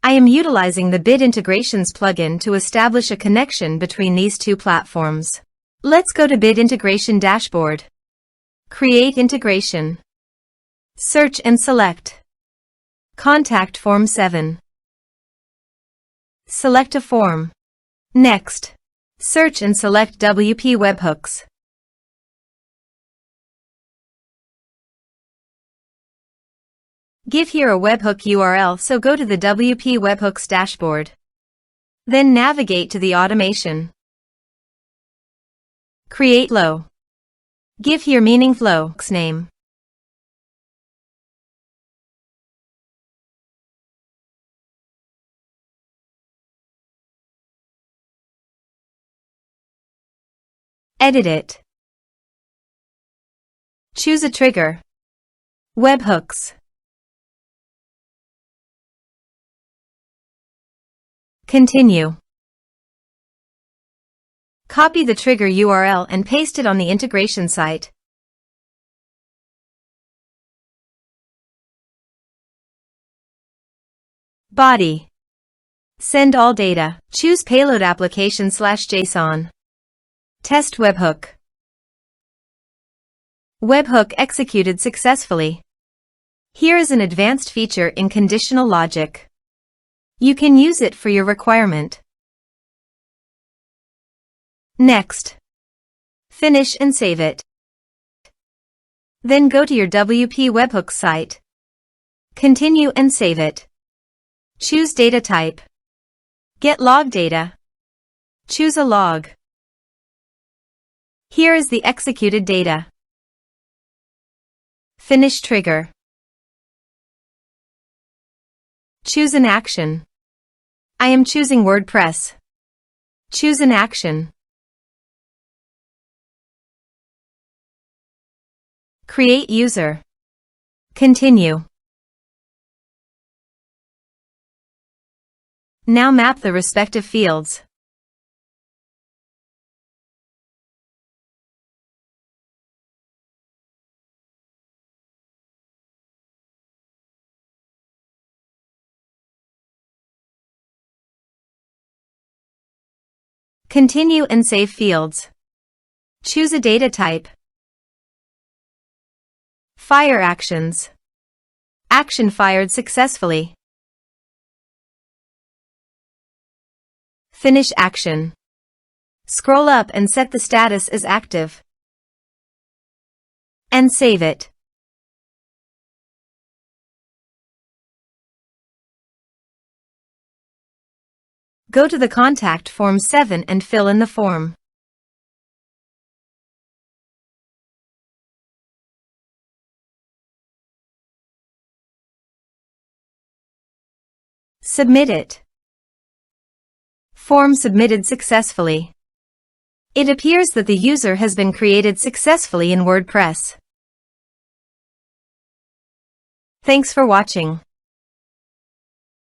I am utilizing the Bit Integrations plugin to establish a connection between these two platforms. Let's go to Bit Integration Dashboard. Create integration. Search and select Contact Form 7. Select a form. Next, search and select WP Webhooks. Give here a webhook URL, so go to the WP Webhooks dashboard. Then navigate to the automation. Create flow. Give here meaning flow's name. Edit it. Choose a trigger. Webhooks. Continue. Copy the trigger URL and paste it on the integration site. Body. Send all data. Choose payload application/JSON. Test webhook. Webhook executed successfully. Here is an advanced feature in conditional logic. You can use it for your requirement. Next, finish and save it. Then go to your WP Webhooks site. Continue and save it. Choose data type. Get log data. Choose a log. Here is the executed data. Finish trigger. Choose an action. I am choosing WordPress. Choose an action. Create user. Continue. Now map the respective fields. Continue and save fields. Choose a data type. Fire actions. Action fired successfully. Finish action. Scroll up and set the status as active. And save it. Go to the contact form 7 and fill in the form. Submit it. Form submitted successfully. It appears that the user has been created successfully in WordPress. Thanks for watching.